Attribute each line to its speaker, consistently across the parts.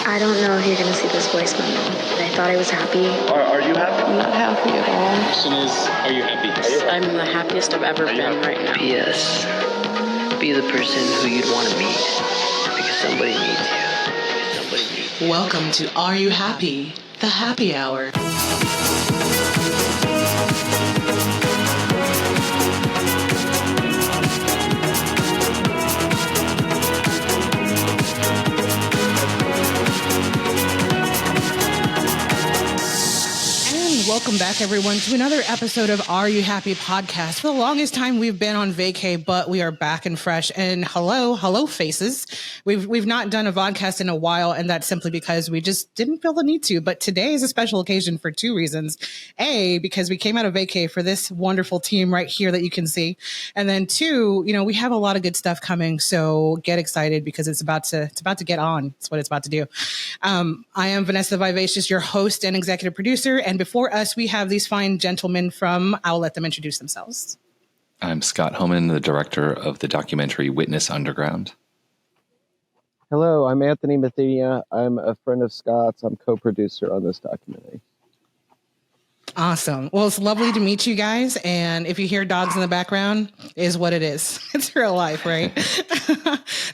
Speaker 1: I don't know if you're going to see this voice memo, but I thought I was happy.
Speaker 2: Are you happy?
Speaker 3: I'm not happy at all.
Speaker 2: The question is, are you happy?
Speaker 3: I'm the happiest I've ever been right now.
Speaker 4: P.S. Be the person who you'd want to meet because somebody needs you.
Speaker 5: Welcome to Are You Happy? The Happy Hour. Welcome back, everyone, to another episode of Are You Happy podcast. For the longest time, we've been on vacay, but we are back and fresh. And hello, faces. We've not done a vodcast in a while, and that's simply because we just didn't feel the need to. But today is a special occasion for two reasons. A, because we came out of vacay for this wonderful team right here that you can see. And then two, we have a lot of good stuff coming. So get excited because it's about to get on. It's what it's about to do. I am Vanessa the Vivacious, your host and executive producer. And before us, we have these fine gentlemen I'll let them introduce themselves.
Speaker 6: I'm Scott Homan, the director of the documentary Witness Underground.
Speaker 7: Hello, I'm Anthony Mathenia. I'm a friend of Scott's. I'm co-producer on this documentary.
Speaker 5: Awesome. Well, it's lovely to meet you guys. And if you hear dogs in the background, is what it is. It's real life, right?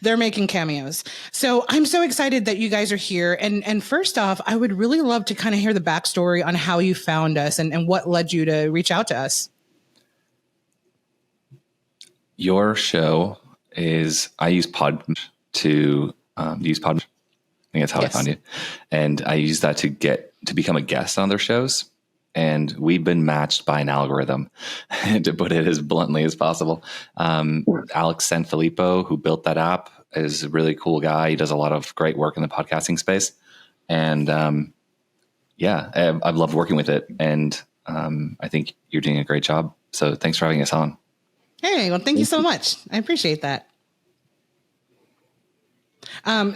Speaker 5: They're making cameos. So I'm so excited that you guys are here. And first off, I would really love to kind of hear the backstory on how you found us and what led you to reach out to us.
Speaker 6: Your show is, I use Pod to use Pod. I think that's how I found you. And I use that to become a guest on their shows. And we've been matched by an algorithm, to put it as bluntly as possible. Alex Sanfilippo, who built that app, is a really cool guy. He does a lot of great work in the podcasting space. And I've loved working with it. And I think you're doing a great job. So thanks for having us on.
Speaker 5: Hey, well, thank you so much. I appreciate that.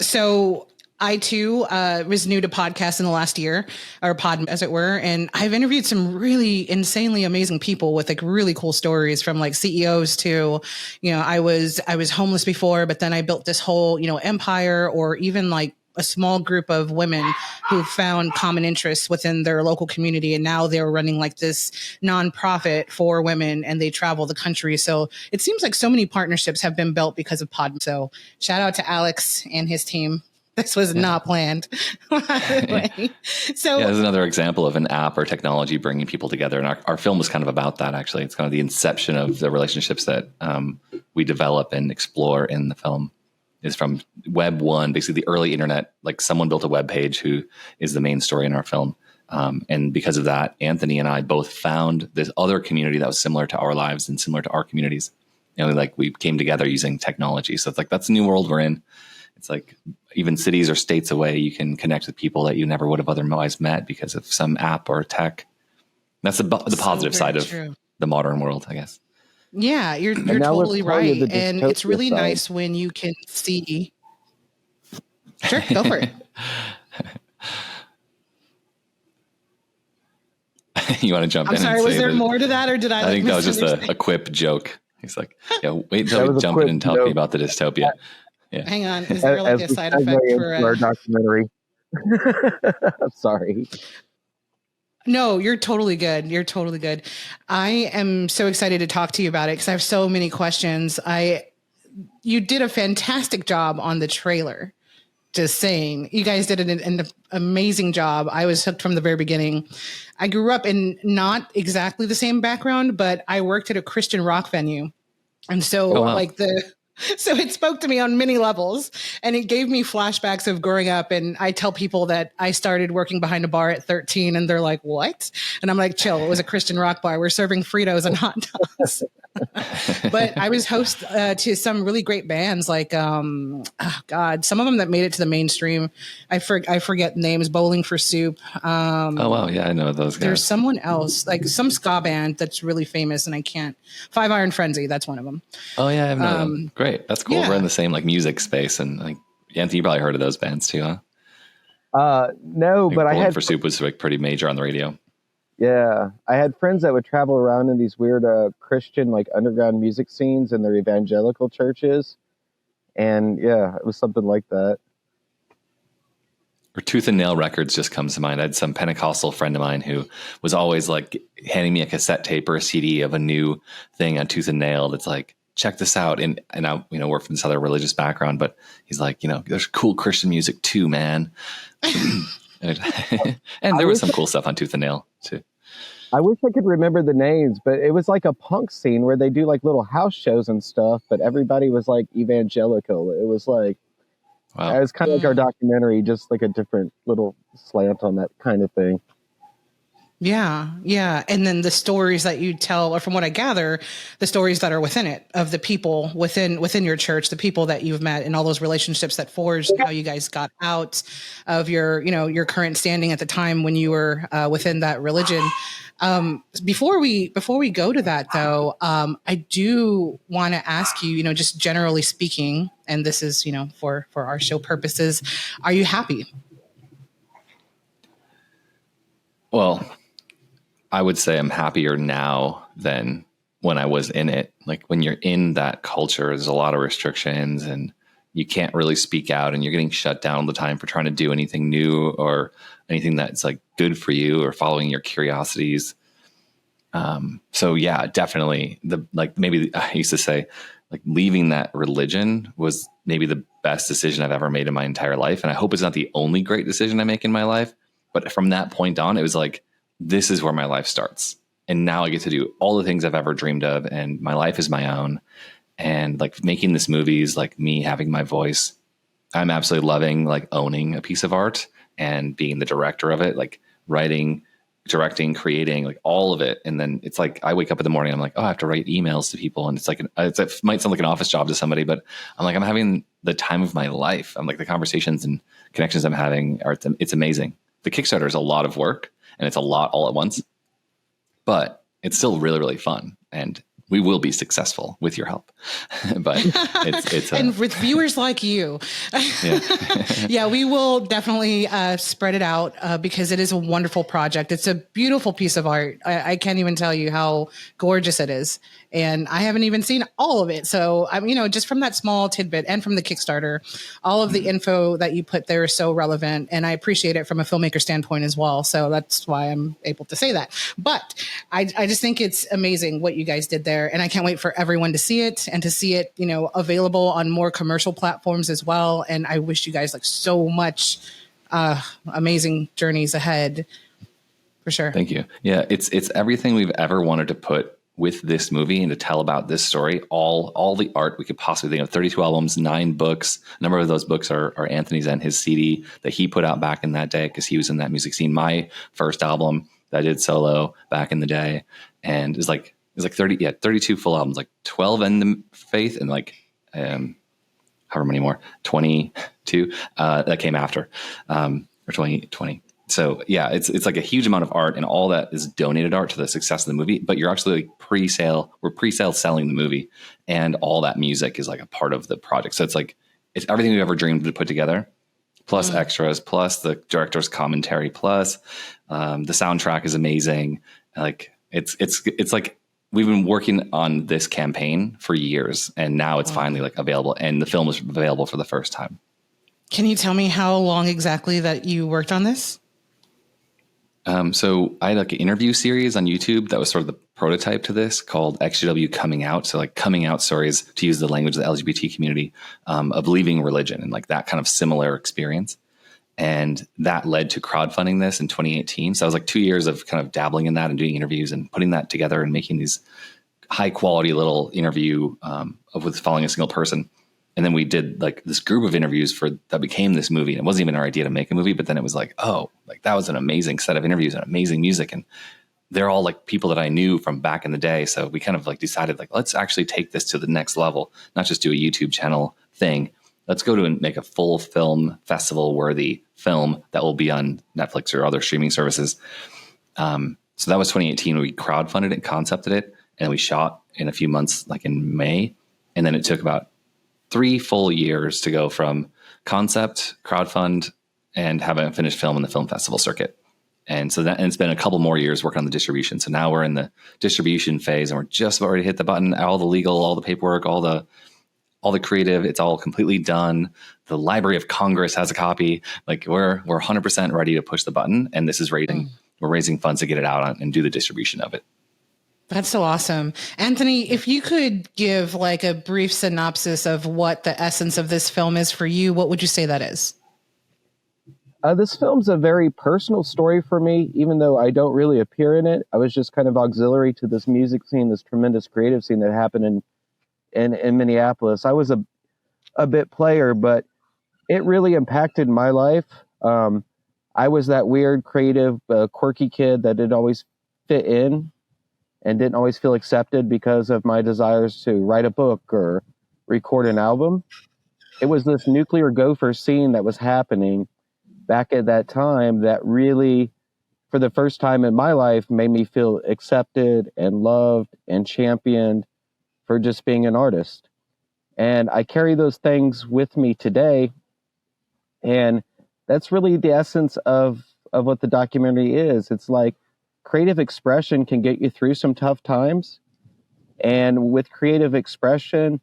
Speaker 5: So I, too, was new to podcasts in the last year, or pod, as it were. And I've interviewed some really insanely amazing people with like really cool stories, from like CEOs to, I was homeless before, but then I built this whole, empire, or even like a small group of women who found common interests within their local community. And now they're running like this nonprofit for women, and they travel the country. So it seems like so many partnerships have been built because of Pod. So shout out to Alex and his team. This was not planned. So
Speaker 6: there's another example of an app or technology bringing people together. And our film was kind of about that, actually. It's kind of the inception of the relationships that we develop and explore in the film. Is from Web 1, basically the early internet. Like, someone built a web page who is the main story in our film. And because of that, Anthony and I both found this other community that was similar to our lives and similar to our communities. We came together using technology. So it's like, that's the new world we're in. It's like, even cities or states away, you can connect with people that you never would have otherwise met because of some app or tech. That's the positive side of the modern world, I guess.
Speaker 5: Yeah, you're totally right. And it's really nice when you can see. Sure, go for it.
Speaker 6: You want to jump in?
Speaker 5: I'm sorry, was there more to that, or did I
Speaker 6: think that was just a quip joke. He's like, wait until we jump in and tell me about the dystopia. Yeah.
Speaker 5: Hang on. Is there like a side effect for
Speaker 7: our documentary? I'm sorry.
Speaker 5: No, you're totally good. You're totally good. I am so excited to talk to you about it because I have so many questions. You did a fantastic job on the trailer. Just saying, you guys did an amazing job. I was hooked from the very beginning. I grew up in not exactly the same background, but I worked at a Christian rock venue. And so So it spoke to me on many levels, and it gave me flashbacks of growing up. And I tell people that I started working behind a bar at 13, and they're like, what? And I'm like, chill. It was a Christian rock bar. We're serving Fritos and hot dogs. But I was host to some really great bands, like, some of them that made it to the mainstream. I forget names. Bowling for Soup.
Speaker 6: Oh, wow. Yeah, I know those guys.
Speaker 5: There's someone else, like some ska band that's really famous, and I can't. Five Iron Frenzy, that's one of them.
Speaker 6: Oh, yeah, I know them. Great. That's cool. Yeah. We're in the same like music space, and like Anthony, you probably heard of those bands too, huh?
Speaker 7: No, but I had
Speaker 6: for Soup was like pretty major on the radio.
Speaker 7: Yeah, I had friends that would travel around in these weird Christian like underground music scenes in their evangelical churches, and yeah, it was something like that.
Speaker 6: Or Tooth and Nail Records just comes to mind. I had some Pentecostal friend of mine who was always like handing me a cassette tape or a CD of a new thing on Tooth and Nail that's like, check this out. And I, we're from this other religious background, but he's like, there's cool Christian music too, man. and there was some cool stuff on Tooth and Nail too.
Speaker 7: I wish I could remember the names, but it was like a punk scene where they do like little house shows and stuff, but everybody was like evangelical. It was like,
Speaker 6: wow.
Speaker 7: It was kind of like our documentary, just like a different little slant on that kind of thing.
Speaker 5: Yeah. Yeah. And then the stories that you tell, or from what I gather, the stories that are within it of the people within your church, the people that you've met and all those relationships that forged how you guys got out of your, your current standing at the time when you were within that religion. Before we go to that though, I do want to ask you, just generally speaking, and this is, for our show purposes, are you happy?
Speaker 6: Well, I would say I'm happier now than when I was in it. Like when you're in that culture, there's a lot of restrictions and you can't really speak out and you're getting shut down all the time for trying to do anything new or anything that's like good for you or following your curiosities. So yeah, definitely maybe I used to say like leaving that religion was maybe the best decision I've ever made in my entire life. And I hope it's not the only great decision I make in my life, but from that point on, it was like, this is where my life starts. And now I get to do all the things I've ever dreamed of. And my life is my own. And like making this movie is like me having my voice. I'm absolutely loving like owning a piece of art and being the director of it, like writing, directing, creating, like all of it. And then it's like, I wake up in the morning, I'm like, oh, I have to write emails to people. And it's like, it might sound like an office job to somebody, but I'm like, I'm having the time of my life. I'm like the conversations and connections I'm having it's amazing. The Kickstarter is a lot of work. And it's a lot all at once, but it's still really, really fun. And we will be successful with your help. But it's
Speaker 5: and with viewers like you.
Speaker 6: Yeah.
Speaker 5: Yeah, we will definitely spread it out because it is a wonderful project. It's a beautiful piece of art. I can't even tell you how gorgeous it is. And I haven't even seen all of it. So, just from that small tidbit and from the Kickstarter, all of the info that you put there is so relevant. And I appreciate it from a filmmaker standpoint as well. So that's why I'm able to say that. But I just think it's amazing what you guys did there. And I can't wait for everyone to see it and to see it, available on more commercial platforms as well. And I wish you guys like so much amazing journeys ahead for sure.
Speaker 6: Thank you. Yeah, it's everything we've ever wanted to put with this movie and to tell about this story, all the art we could possibly think of. 32 albums, 9 books. A number of those books are Anthony's and his CD that he put out back in that day because he was in that music scene. My first album that I did solo back in the day, and it was like 32 full albums, like 12 in the faith and like however many more, 22 that came after, or 20. So yeah, it's like a huge amount of art, and all that is donated art to the success of the movie. But you're actually like we're pre-sale selling the movie, and all that music is like a part of the project. So it's everything we've ever dreamed to put together, plus extras, plus the director's commentary, plus the soundtrack is amazing. Like it's like we've been working on this campaign for years, and now it's finally like available, and the film is available for the first time.
Speaker 5: Can you tell me how long exactly that you worked on this?
Speaker 6: So I had like an interview series on YouTube that was sort of the prototype to this called XGW Coming Out. So like coming out stories, to use the language of the LGBT community, of leaving religion and like that kind of similar experience. And that led to crowdfunding this in 2018. So I was like 2 years of kind of dabbling in that and doing interviews and putting that together and making these high quality little interview with following a single person. And then we did like this group of interviews that became this movie. And it wasn't even our idea to make a movie, but then it was like, oh, like that was an amazing set of interviews and amazing music. And they're all like people that I knew from back in the day. So we kind of like decided like, let's actually take this to the next level, not just do a YouTube channel thing. Let's go to and make a full film festival worthy film that will be on Netflix or other streaming services. So that was 2018. We crowdfunded it, concepted it, and we shot in a few months, like in May. And then it took about 3 full years to go from concept, crowdfund, and have a finished film in the film festival circuit. And so and it's been a couple more years working on the distribution. So now we're in the distribution phase, and we're just about ready to hit the button, all the legal, all the paperwork, all the all the creative, it's all completely done. The Library of Congress has a copy. Like we're 100% ready to push the button, and this is raising. We're raising funds to get it out and do the distribution of it.
Speaker 5: That's so awesome. Anthony, if you could give like a brief synopsis of what the essence of this film is for you, what would you say that is?
Speaker 7: This film's a very personal story for me, even though I don't really appear in it. I was just kind of auxiliary to this music scene, this tremendous creative scene that happened in Minneapolis. I was a bit player, but it really impacted my life. I was that weird, creative, quirky kid that didn't always fit in and didn't always feel accepted because of my desires to write a book or record an album. It was this nuclear gopher scene that was happening back at that time that really, for the first time in my life, made me feel accepted and loved and championed for just being an artist. And I carry those things with me today. And that's really the essence of what the documentary is. It's like creative expression can get you through some tough times. And with creative expression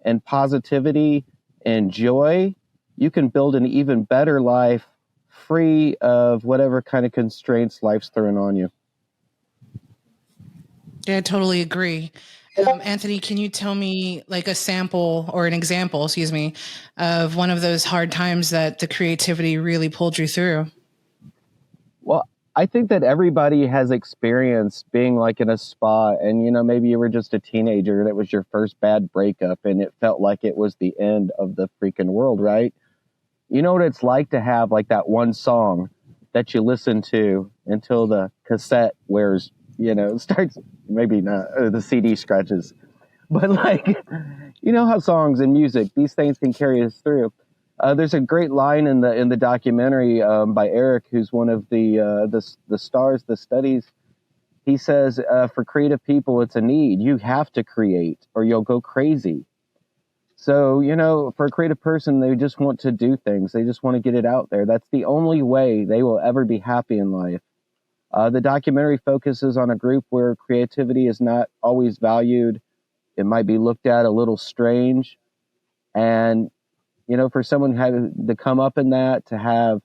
Speaker 7: and positivity and joy, you can build an even better life free of whatever kind of constraints life's throwing on you.
Speaker 5: Yeah, I totally agree. Anthony, can you tell me like a sample or an example, excuse me, of one of those hard times that the creativity really pulled you through?
Speaker 7: Well, I think that everybody has experienced being like in a spot and, maybe you were just a teenager and it was your first bad breakup and it felt like it was the end of the freaking world, right? You know what it's like to have like that one song that you listen to until the cassette wears, starts, maybe not, the CD scratches. But like, how songs and music, these things can carry us through. There's a great line in the documentary by Eric, who's one of the stars, the studies. He says, for creative people, it's a need. You have to create or you'll go crazy. So, for a creative person, they just want to do things. They just want to get it out there. That's the only way they will ever be happy in life. The documentary focuses on a group where creativity is not always valued. It might be looked at a little strange. And, for someone to come up in that, to have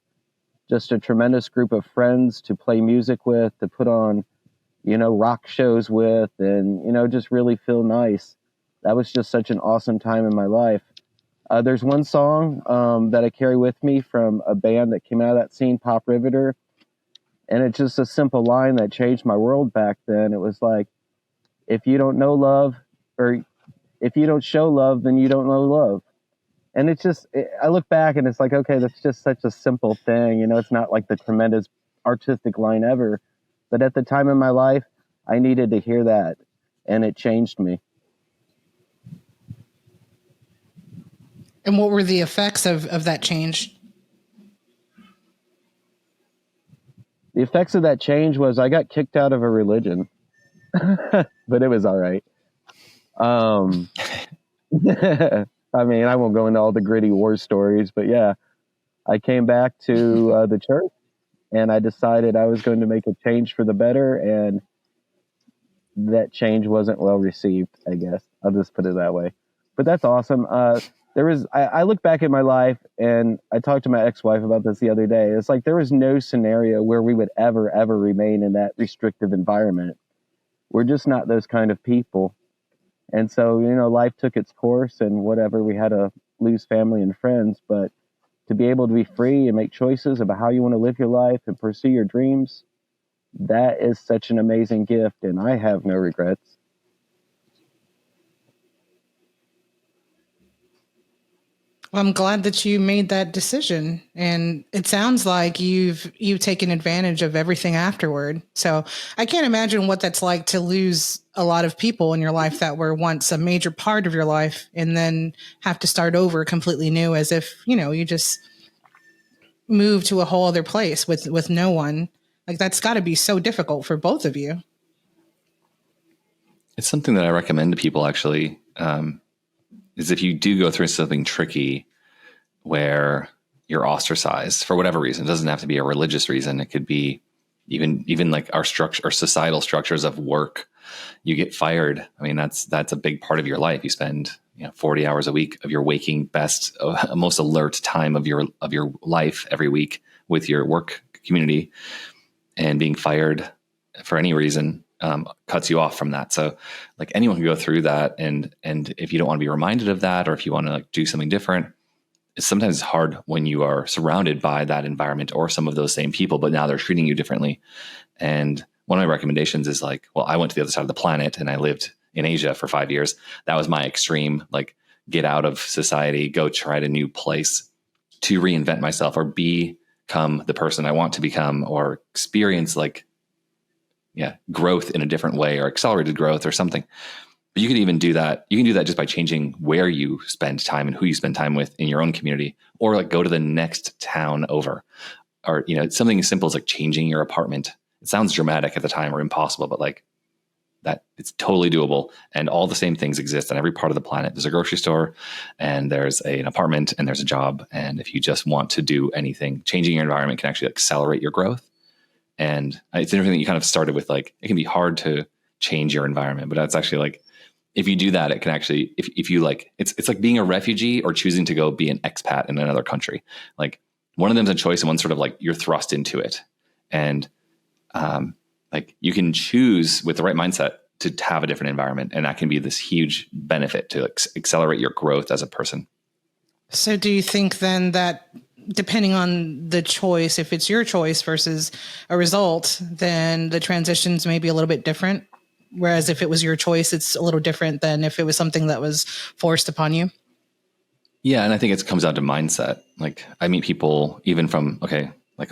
Speaker 7: just a tremendous group of friends to play music with, to put on, rock shows with, and, just really feel nice. That was just such an awesome time in my life. There's one song that I carry with me from a band that came out of that scene, Pop Riveter. And it's just a simple line that changed my world back then. It was like, if you don't know love, or if you don't show love, then you don't know love. And it's just, I look back and it's like, okay, that's just such a simple thing. It's not like the tremendous artistic line ever. But at the time in my life, I needed to hear that. And it changed me.
Speaker 5: And what were the effects of that change?
Speaker 7: The effects of that change was I got kicked out of a religion, but it was all right. I mean, I won't go into all the gritty war stories, but yeah, I came back to the church and I decided I was going to make a change for the better. And that change wasn't well received, I guess. I'll just put it that way. But that's awesome. I look back at my life and I talked to my ex-wife about this the other day. It's like there was no scenario where we would ever remain in that restrictive environment. We're just not those kind of people. And so, life took its course and whatever, we had to lose family and friends, but to be able to be free and make choices about how you want to live your life and pursue your dreams, that is such an amazing gift. And I have no regrets.
Speaker 5: Well, I'm glad that you made that decision, and it sounds like you've taken advantage of everything afterward. So I can't imagine what that's like to lose a lot of people in your life that were once a major part of your life, and then have to start over completely new, as if you just moved to a whole other place with no one. Like that's got to be so difficult for both of you.
Speaker 6: It's something that I recommend to people actually. Is if you do go through something tricky where you're ostracized for whatever reason, it doesn't have to be a religious reason. It could be even like our societal structures of work. You get fired. I mean, that's a big part of your life. You spend 40 hours a week of your waking best, most alert time of your life every week with your work community, and being fired for any reason cuts you off from that. So like anyone can go through that. And if you don't want to be reminded of that, or if you want to like do something different, it's sometimes hard when you are surrounded by that environment or some of those same people, but now they're treating you differently. And one of my recommendations is like, well, I went to the other side of the planet and I lived in Asia for 5 years. That was my extreme, like get out of society, go try a new place to reinvent myself or become the person I want to become, or experience like, growth in a different way, or accelerated growth or something. But you could even do that. You can do that just by changing where you spend time and who you spend time with in your own community, or like go to the next town over, or, something as simple as like changing your apartment. It sounds dramatic at the time or impossible, but like that, it's totally doable. And all the same things exist on every part of the planet. There's a grocery store and there's an apartment and there's a job. And if you just want to do anything, changing your environment can actually accelerate your growth. And it's everything that you kind of started with. Like, it can be hard to change your environment, but that's actually like, if you do that, it can actually, if you like, it's like being a refugee or choosing to go be an expat in another country. Like one of them's a choice and one's sort of like you're thrust into it. And like you can choose with the right mindset to have a different environment. And that can be this huge benefit to accelerate your growth as a person.
Speaker 5: So do you think then that depending on the choice, if it's your choice versus a result, then the transitions may be a little bit different? Whereas if it was your choice, it's a little different than if it was something that was forced upon you.
Speaker 6: Yeah. And I think it comes down to mindset. Like I meet people even from, like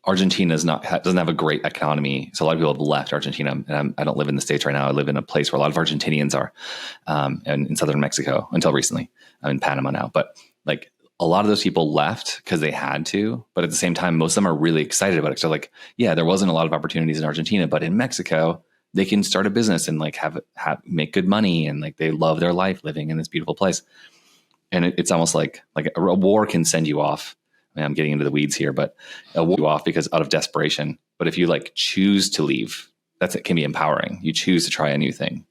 Speaker 6: Argentina doesn't have a great economy. So a lot of people have left Argentina, and I don't live in the States right now. I live in a place where a lot of Argentinians are, and in southern Mexico until recently. I'm in Panama now, but like a lot of those people left because they had to, but at the same time, most of them are really excited about it. So like, yeah, there wasn't a lot of opportunities in Argentina, but in Mexico, they can start a business and like make good money, and like they love their life living in this beautiful place. And it's almost like a war can send you off. I mean, I'm getting into the weeds here, but a war off because out of desperation. But if you like choose to leave, it can be empowering. You choose to try a new thing,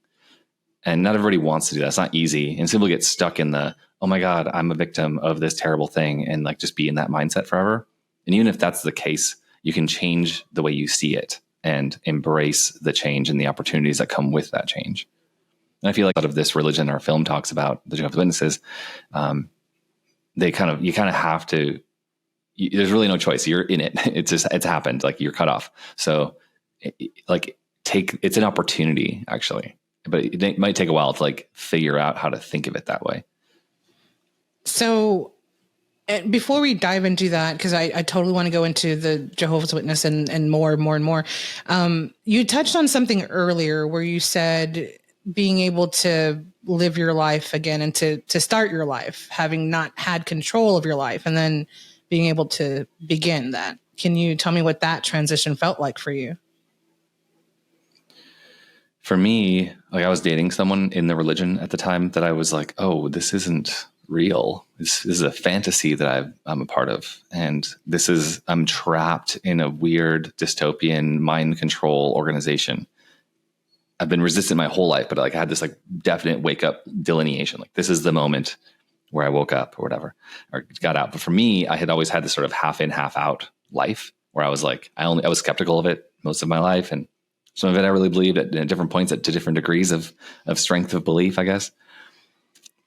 Speaker 6: and not everybody wants to do that. It's not easy, and some people get stuck in the, oh my God, I'm a victim of this terrible thing, and like just be in that mindset forever. And even if that's the case, you can change the way you see it and embrace the change and the opportunities that come with that change. And I feel like a lot of this religion our film talks about, the Jehovah's Witnesses, you kind of have to, there's really no choice. You're in it. It's happened. Like you're cut off. So it's an opportunity actually, but it might take a while to like figure out how to think of it that way.
Speaker 5: So before we dive into that, because I totally want to go into the Jehovah's Witness and more. You touched on something earlier where you said being able to live your life again and to start your life, having not had control of your life, and then being able to begin that. Can you tell me what that transition felt like for you?
Speaker 6: For me, like I was dating someone in the religion at the time that I was like, oh, this isn't real. This is a fantasy that I'm a part of. And I'm trapped in a weird dystopian mind control organization. I've been resistant my whole life, but like I had this like definite wake up delineation. Like this is the moment where I woke up or whatever, or got out. But for me, I had always had this sort of half in, half out life where I was like, I was skeptical of it most of my life. And some of it I really believed at different points to different degrees of strength of belief, I guess.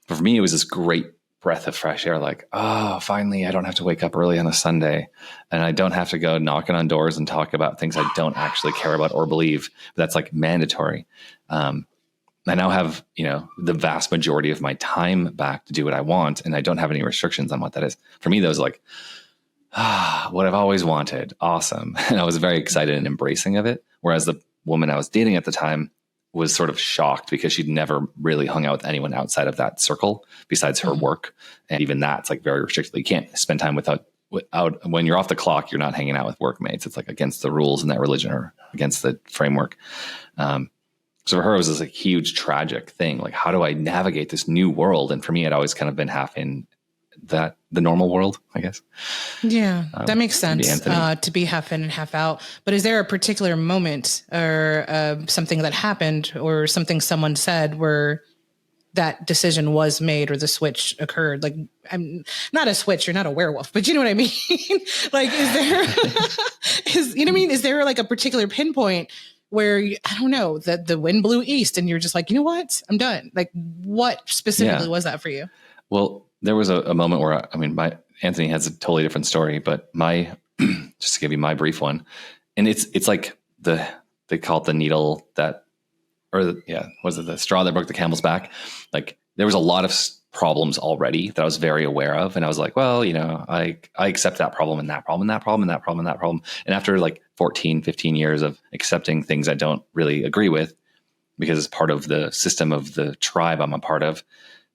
Speaker 6: But for me, it was this great breath of fresh air. Like, oh, finally, I don't have to wake up early on a Sunday, and I don't have to go knocking on doors and talk about things I don't actually care about or believe. But that's like mandatory. I now have, the vast majority of my time back to do what I want, and I don't have any restrictions on what that is. For me, that was like, what I've always wanted. Awesome. And I was very excited and embracing of it. Whereas the woman I was dating at the time was sort of shocked because she'd never really hung out with anyone outside of that circle besides her work. And even that's like very restricted. You can't spend time without when you're off the clock, you're not hanging out with workmates. It's like against the rules in that religion or against the framework. So for her, it was this like huge tragic thing. Like, how do I navigate this new world? And for me, I'd always kind of been half in the normal world, I guess.
Speaker 5: Yeah, that makes sense, to be half in and half out. But is there a particular moment or something that happened or something someone said where that decision was made or the switch occurred? Like, I'm not a switch, you're not a werewolf, but you know what I mean? Like, is there, you know what I mean? Is there like a particular pinpoint where, I don't know, that the wind blew east and you're just like, you know what, I'm done. Like, what specifically was that for you?
Speaker 6: Well, there was a moment where, Anthony has a totally different story, but just to give you my brief one, and it's like they call it the needle that, was it the straw that broke the camel's back? Like, there was a lot of problems already that I was very aware of. And I was like, well, I accept that problem and that problem and that problem and that problem and that problem. And after like 14, 15 years of accepting things I don't really agree with, because it's part of the system of the tribe I'm a part of,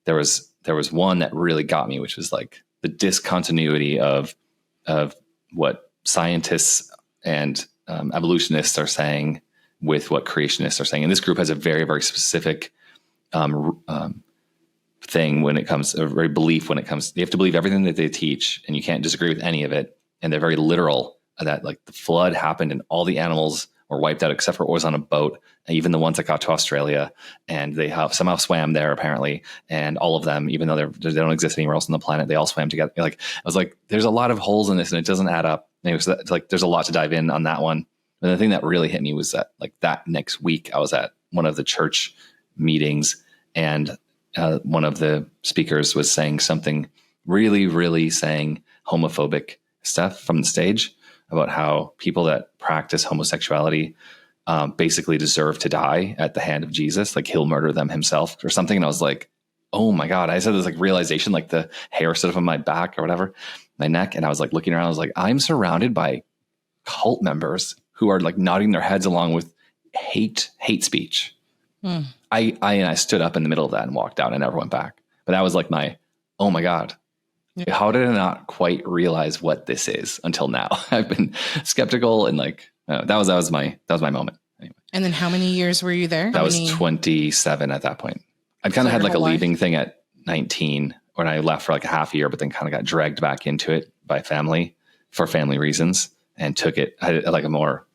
Speaker 6: there was one that really got me, which was like the discontinuity of what scientists and evolutionists are saying with what creationists are saying. And this group has a very, very specific thing when it comes, a very belief when it comes, you have to believe everything that they teach and you can't disagree with any of it. And they're very literal that like the flood happened and all the animals were wiped out except for what was on a boat, and even the ones that got to Australia, and they somehow swam there apparently. And all of them, even though they don't exist anywhere else on the planet, they all swam together. Like, I was like, there's a lot of holes in this and it doesn't add up. Anyway, so that's like, there's a lot to dive in on that one. And the thing that really hit me was that like that next week I was at one of the church meetings, and one of the speakers was saying something really, really saying homophobic stuff from the stage about how people that practice homosexuality basically deserve to die at the hand of Jesus. Like, he'll murder them himself or something. And I was like, oh my God. I said this like realization, like the hair stood up on my back or whatever, my neck. And I was like looking around, I was like, I'm surrounded by cult members who are like nodding their heads along with hate speech. I stood up in the middle of that and walked out and never went back. But that was like oh my God. Yeah. How did I not quite realize what this is until now? I've been skeptical and like, that was my moment. Anyway.
Speaker 5: And then how many years were you there?
Speaker 6: That was 27 at that point. I kind of had like a leaving thing at 19 when I left for like a half year, but then kind of got dragged back into it by family for family reasons and took it. I had like a more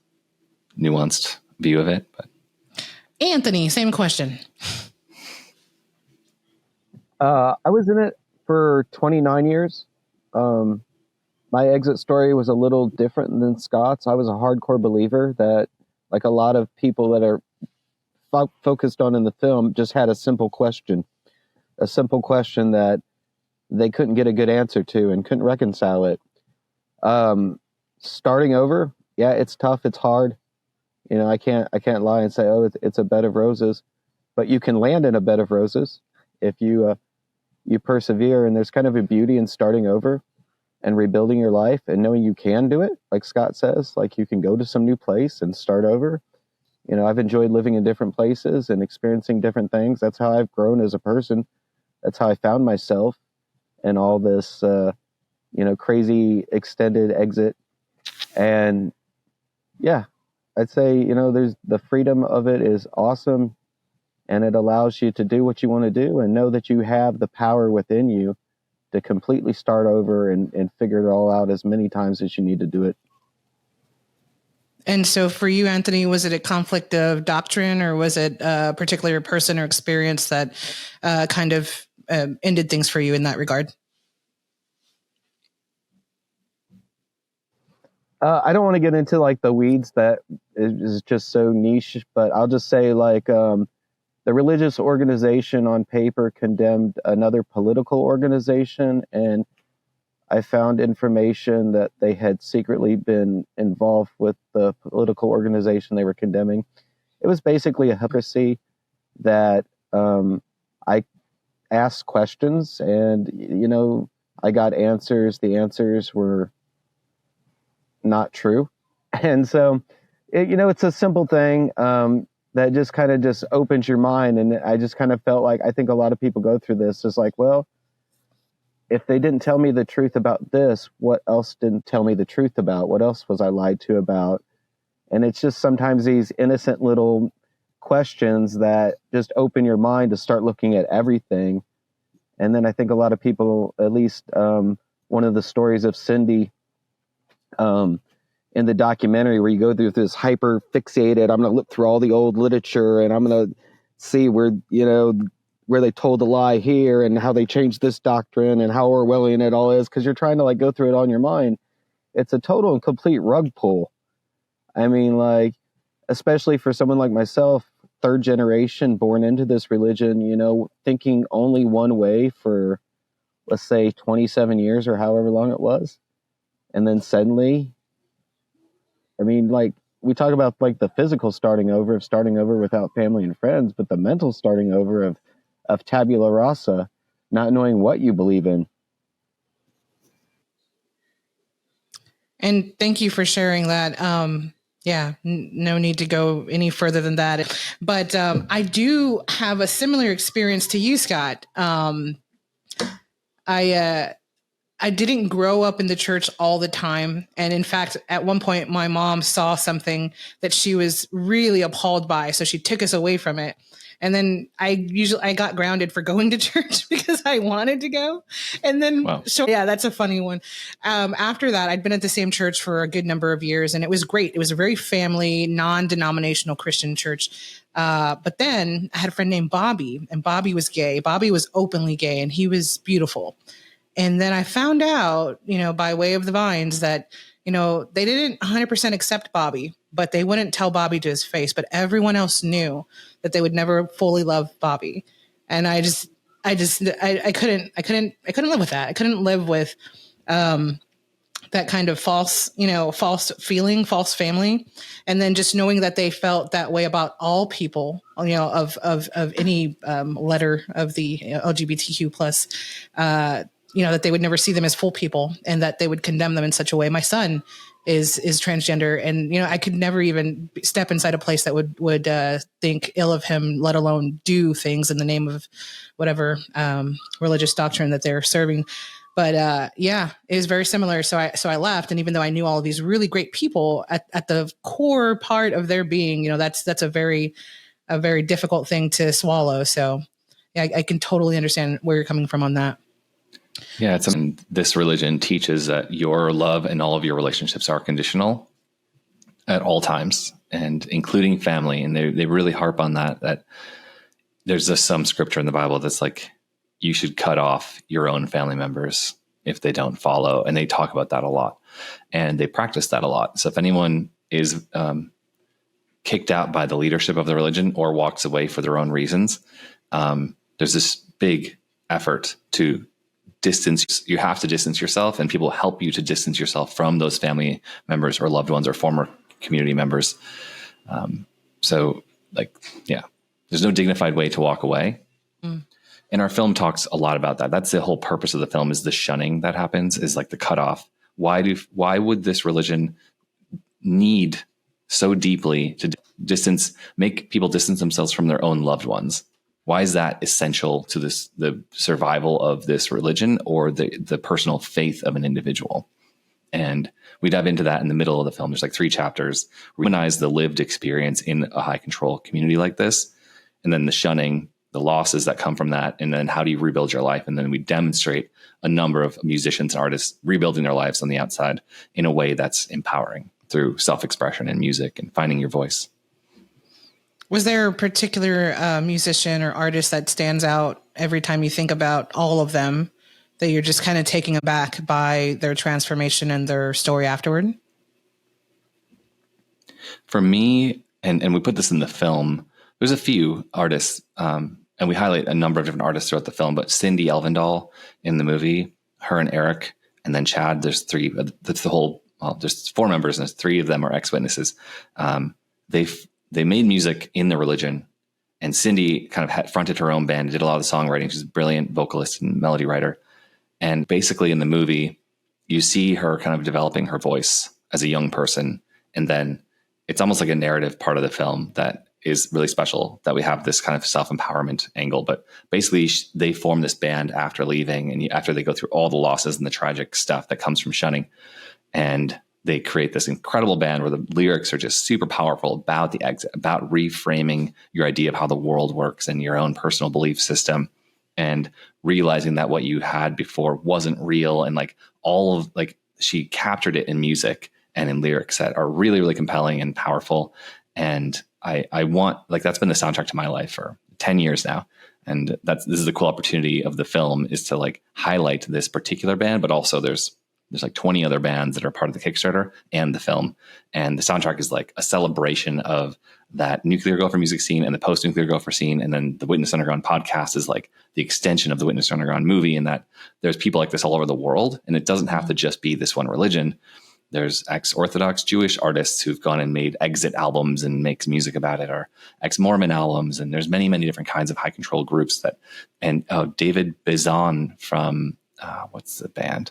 Speaker 6: nuanced view of it. But
Speaker 5: Anthony, same question.
Speaker 7: I was in it for 29 years. My exit story was a little different than Scott's. I was a hardcore believer that, like a lot of people that are focused on in the film, just had a simple question that they couldn't get a good answer to and couldn't reconcile it. Starting over, yeah, it's tough. It's hard. I can't lie and say, oh, it's a bed of roses, but you can land in a bed of roses if you persevere. And there's kind of a beauty in starting over and rebuilding your life and knowing you can do it. Like Scott says, like you can go to some new place and start over. I've enjoyed living in different places and experiencing different things. That's how I've grown as a person. That's how I found myself and all this, crazy extended exit. And yeah, I'd say, there's the freedom of it is awesome, and it allows you to do what you want to do and know that you have the power within you to completely start over and figure it all out as many times as you need to do it.
Speaker 5: And so for you, Anthony, was it a conflict of doctrine, or was it a particular person or experience that kind of ended things for you in that regard?
Speaker 7: I don't want to get into like the weeds that is just so niche, but I'll just say like the religious organization on paper condemned another political organization, and I found information that they had secretly been involved with the political organization they were condemning. It was basically a hypocrisy that I asked questions and, I got answers. The answers were not true. And so, it's a simple thing that just kind of just opens your mind. And I just kind of felt like, I think a lot of people go through this. It's like, well, if they didn't tell me the truth about this, what else didn't tell me the truth about? What else was I lied to about? And it's just sometimes these innocent little questions that just open your mind to start looking at everything. And then I think a lot of people, at least one of the stories of Cindy in the documentary, where you go through this hyper fixated, I'm going to look through all the old literature and I'm going to see where, where they told a lie here and how they changed this doctrine and how Orwellian it all is, because you're trying to like go through it on your mind. It's a total and complete rug pull. I mean, like, especially for someone like myself, third generation born into this religion, you know, thinking only one way for, let's say, 27 years or however long it was. And then suddenly, I mean, like, we talk about like the physical starting over without family and friends, but the mental starting over of tabula rasa, not knowing what you believe in.
Speaker 5: And thank you for sharing that. Yeah, no need to go any further than that. But I do have a similar experience to you, Scott. I didn't grow up in the church all the time. And in fact, at one point, my mom saw something that she was really appalled by. So she took us away from it. And then I got grounded for going to church because I wanted to go. And then, wow. So yeah, that's a funny one. After that, I'd been at the same church for a good number of years, and it was great. It was a very family, non-denominational Christian church. But then I had a friend named Bobby, and Bobby was gay. Bobby was openly gay, and he was beautiful. And then I found out, you know, by way of the vines that, you know, they didn't 100% accept Bobby, but they wouldn't tell Bobby to his face. But everyone else knew that they would never fully love Bobby. And I couldn't live with that. I couldn't live with that kind of false feeling, false family. And then just knowing that they felt that way about all people, you know, of any letter of the LGBTQ plus, you know, that they would never see them as full people and that they would condemn them in such a way. My son is transgender, and, you know, I could never even step inside a place that would think ill of him, let alone do things in the name of whatever religious doctrine that they're serving. But yeah, it was very similar. So I left, and even though I knew all of these really great people, at the core part of their being, you know, that's a very difficult thing to swallow. So yeah, I can totally understand where you're coming from on that.
Speaker 6: Yeah, this religion teaches that your love and all of your relationships are conditional at all times, and including family. And they really harp on that there's just some scripture in the Bible that's like, you should cut off your own family members if they don't follow. And they talk about that a lot, and they practice that a lot. So if anyone is kicked out by the leadership of the religion or walks away for their own reasons, there's this big effort to distance. You have to distance yourself, and people help you to distance yourself from those family members or loved ones or former community members. So like, yeah, there's no dignified way to walk away. And our film talks a lot about that. That's the whole purpose of the film, is the shunning that happens, is like the cutoff. Why would this religion need so deeply to make people distance themselves from their own loved ones? Why is that essential to the survival of this religion or the personal faith of an individual? And we dive into that in the middle of the film. There's like 3 chapters. We humanize the lived experience in a high control community like this, and then the shunning, the losses that come from that, and then how do you rebuild your life? And then we demonstrate a number of musicians and artists rebuilding their lives on the outside in a way that's empowering through self-expression and music and finding your voice.
Speaker 5: Was there a particular musician or artist that stands out every time you think about all of them, that you're just kind of taken aback by their transformation and their story afterward?
Speaker 6: For me, and we put this in the film, there's a few artists, and we highlight a number of different artists throughout the film, but Cindy Elvendahl in the movie, her and Eric, and then Chad, there's 3, that's the whole, well, there's 4 members, and 3 of them are ex-witnesses. They made music in the religion, and Cindy kind of fronted her own band, did a lot of the songwriting. She's a brilliant vocalist and melody writer. And basically in the movie, you see her kind of developing her voice as a young person. And then it's almost like a narrative part of the film that is really special, that we have this kind of self-empowerment angle. But basically they form this band after leaving, and after they go through all the losses and the tragic stuff that comes from shunning. And they create this incredible band where the lyrics are just super powerful about the exit, about reframing your idea of how the world works and your own personal belief system, and realizing that what you had before wasn't real. And like all of, like, she captured it in music and in lyrics that are really, really compelling and powerful. And I want, like, that's been the soundtrack to my life for 10 years now. And this is the cool opportunity of the film, is to like highlight this particular band, but also there's like 20 other bands that are part of the Kickstarter and the film. And the soundtrack is like a celebration of that Nuclear Gopher music scene and the post Nuclear Gopher scene. And then the Witness Underground podcast is like the extension of the Witness Underground movie, and that there's people like this all over the world. And it doesn't have to just be this one religion. There's ex-Orthodox Jewish artists who've gone and made Exit albums and makes music about it, or ex-Mormon albums. And there's many, many different kinds of high control groups that, and David Bizan from, what's the band?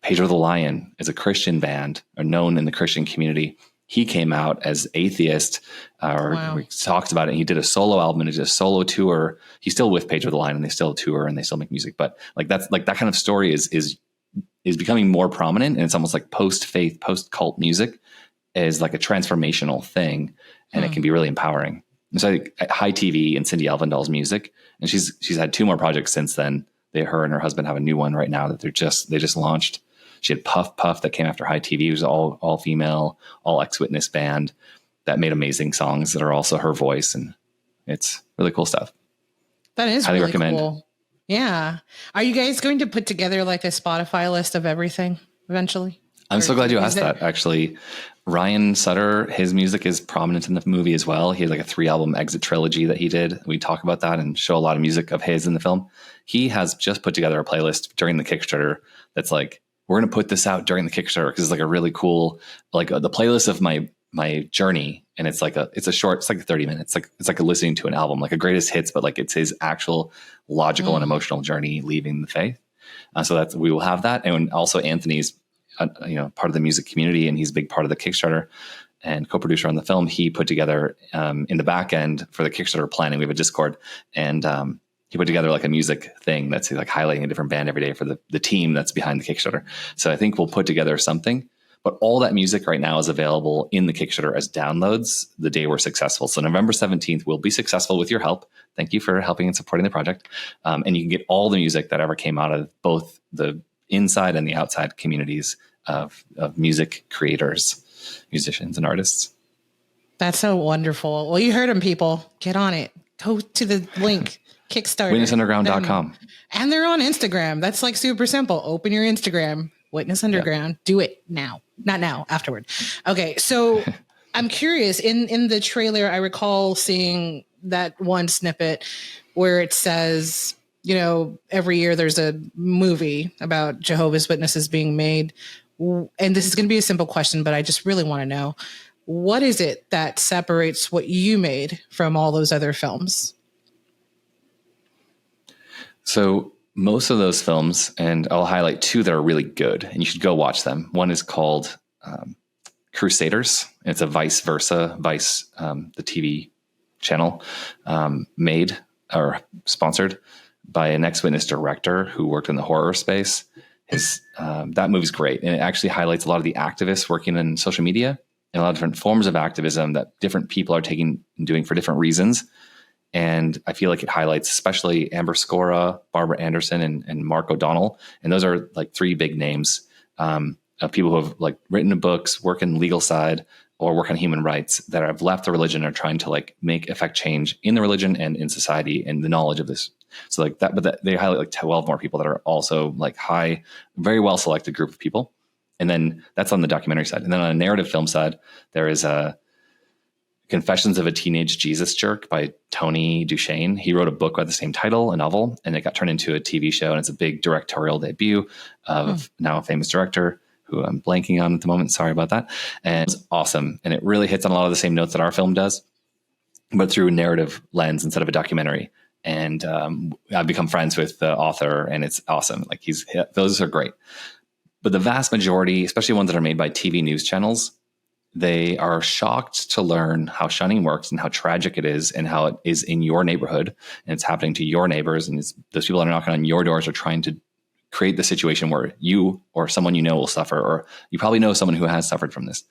Speaker 6: Pedro the Lion is a Christian band, or known in the Christian community. He came out as atheist, we talked about it. And he did a solo album and he did a solo tour. He's still with Pedro the Lion, and they still tour and they still make music. But like that's like that kind of story is becoming more prominent, and it's almost like post-faith, post-cult music is like a transformational thing, and it can be really empowering. And so like High TV and Cindy Elvendal's music, and she's had 2 more projects since then. Her and her husband have a new one right now that they just launched. She had Puff Puff that came after High TV. It was all female, all ex-Witness band that made amazing songs that are also her voice, and it's really cool stuff.
Speaker 5: That is
Speaker 6: highly
Speaker 5: really
Speaker 6: recommend.
Speaker 5: Cool. Yeah. Are you guys going to put together like a Spotify list of everything eventually?
Speaker 6: I'm so glad you asked that. Actually, Ryan Sutter, his music is prominent in the movie as well. He had like a 3-album Exit trilogy that he did. We talk about that and show a lot of music of his in the film. He has just put together a playlist during the Kickstarter that's like, we're going to put this out during the Kickstarter because it's like a really cool, like the playlist of my journey. And it's like it's like 30 minutes. It's like listening to an album, like a greatest hits, but like it's his actual logical and emotional journey leaving the faith. So we will have that. And also Anthony's, part of the music community, and he's a big part of the Kickstarter and co-producer on the film. He put together in the back end for the Kickstarter planning, we have a Discord, and he put together like a music thing that's like highlighting a different band every day for the team that's behind the Kickstarter. So I think we'll put together something, but all that music right now is available in the Kickstarter as downloads the day we're successful. So November 17th, we'll be successful with your help. Thank you for helping and supporting the project. And you can get all the music that ever came out of both the inside and the outside communities of music creators, musicians, and artists.
Speaker 5: That's so wonderful. Well, you heard them, people. Get on it. Go to the link. Kickstarter.
Speaker 6: WitnessUnderground.com.
Speaker 5: And they're on Instagram. That's like super simple. Open your Instagram. Witness Underground. Yep. Do it now. Not now, afterward. Okay. So I'm curious. In the trailer, I recall seeing that one snippet where it says, every year there's a movie about Jehovah's Witnesses being made. And this is going to be a simple question, but I just really want to know, what is it that separates what you made from all those other films? So most of those films, and I'll highlight 2 that are really good, and you should go watch them. One is called Crusaders. It's a Vice, the TV channel, made or sponsored by an ex-Witness director who worked in the horror space. That movie's great, and it actually highlights a lot of the activists working in social media and a lot of different forms of activism that different people are taking and doing for different reasons. And I feel like it highlights especially Amber Scora, Barbara Anderson, and Mark O'Donnell. And those are like 3 big names of people who have like written books, work in the legal side, or work on human rights, that have left the religion and are trying to like affect change in the religion and in society and the knowledge of this. So like that, but they highlight like 12 more people that are also like very well selected group of people. And then that's on the documentary side. And then on a narrative film side, there is Confessions of a Teenage Jesus Jerk by Tony Duchesne. He wrote a book by the same title, a novel, and it got turned into a TV show. And it's a big directorial debut of now a famous director who I'm blanking on at the moment. Sorry about that. And it's awesome. And it really hits on a lot of the same notes that our film does, but through a narrative lens instead of a documentary. And I've become friends with the author, and it's awesome. Like those are great. But the vast majority, especially ones that are made by TV news channels, they are shocked to learn how shunning works and how tragic it is, and how it is in your neighborhood and it's happening to your neighbors. And those people that are knocking on your doors are trying to create the situation where you or someone you know will suffer, or you probably know someone who has suffered from this,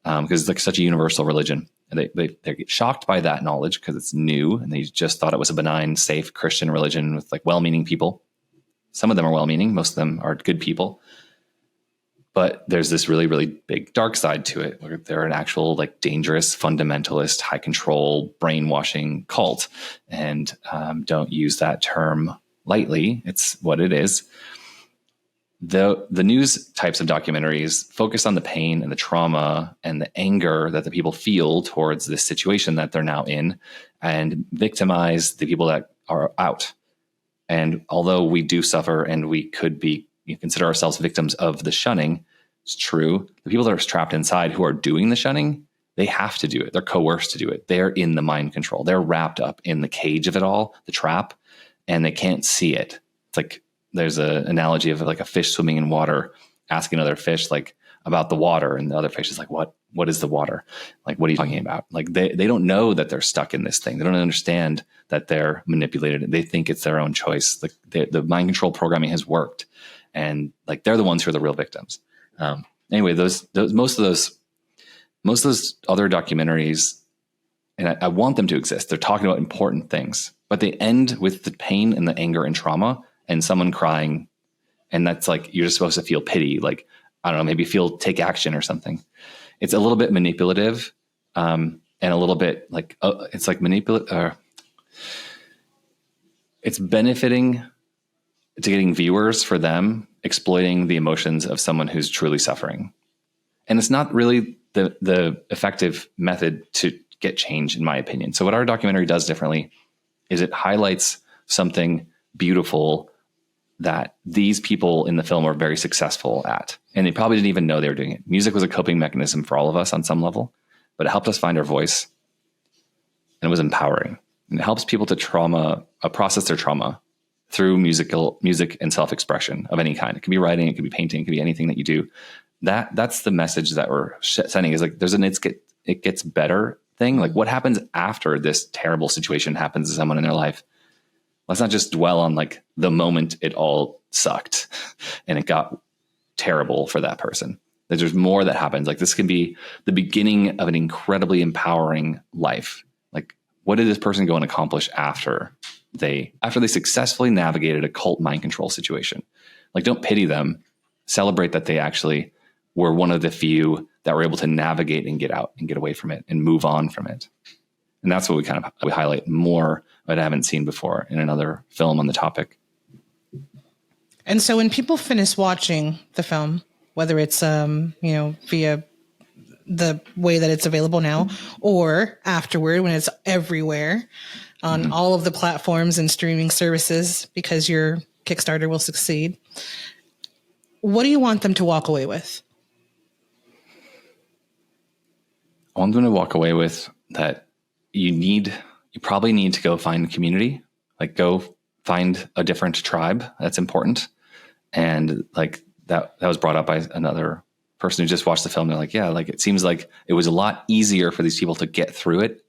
Speaker 5: because it's like such a universal religion. And they get shocked by that knowledge because it's new, and they just thought it was a benign, safe Christian religion with like well-meaning people. Some of them are well-meaning. Most of them are good people.
Speaker 6: But there's this really, really big dark side to it, where they're an actual like dangerous, fundamentalist, high control, brainwashing cult. And don't use that term lightly. It's what it is. The news types of documentaries focus on the pain and the trauma and the anger that the people feel towards this situation that they're now in, and victimize the people that are out. And although we do suffer and we could be consider ourselves victims of the shunning, it's true. The people that are trapped inside who are doing the shunning, they have to do it. They're coerced to do it. They're in the mind control. They're wrapped up in the cage of it all, the trap, and they can't see it. It's like there's an analogy of like a fish swimming in water, asking another fish like about the water, and the other fish is like, what is the water? Like, what are you talking about? Like they don't know that they're stuck in this thing. They don't understand that they're manipulated. They think it's their own choice. Like the mind control programming has worked, and like they're the ones who are the real victims. Anyway, those most of those other documentaries, and I want them to exist. They're talking about important things, but they end with the pain and the anger and trauma and someone crying. And that's like, you're just supposed to feel pity. Like, I don't know, maybe take action or something. It's a little bit manipulative, and a little bit like, it's like manipulative. It's benefiting to getting viewers for them, exploiting the emotions of someone who's truly suffering. And it's not really the effective method to get change, in my opinion. So what our documentary does differently is it highlights something beautiful that these people in the film are very successful at. And they probably didn't even know they were doing it. Music was a coping mechanism for all of us on some level, but it helped us find our voice, and it was empowering. And it helps people to process their trauma through music and self-expression of any kind. It could be writing, it could be painting, it could be anything that you do. That's the message that we're sending, is like there's an it gets better thing. Like what happens after this terrible situation happens to someone in their life? Let's not just dwell on like the moment it all sucked and it got terrible for that person. There's more that happens. Like this can be the beginning of an incredibly empowering life. Like what did this person go and accomplish after they successfully navigated a cult mind control situation? Like don't pity them. Celebrate that they actually were one of the few that were able to navigate and get out and get away from it and move on from it. And that's what we highlight more that I haven't seen before in another film on the topic.
Speaker 5: And so when people finish watching the film, whether it's via the way that it's available now or afterward when it's everywhere on all of the platforms and streaming services, because your Kickstarter will succeed, what do you want them to walk away with?
Speaker 6: I want them to walk away with that you probably need to go find a community, like go find a different tribe. That's important. And like that was brought up by another person who just watched the film. They're like, yeah, like it seems like it was a lot easier for these people to get through it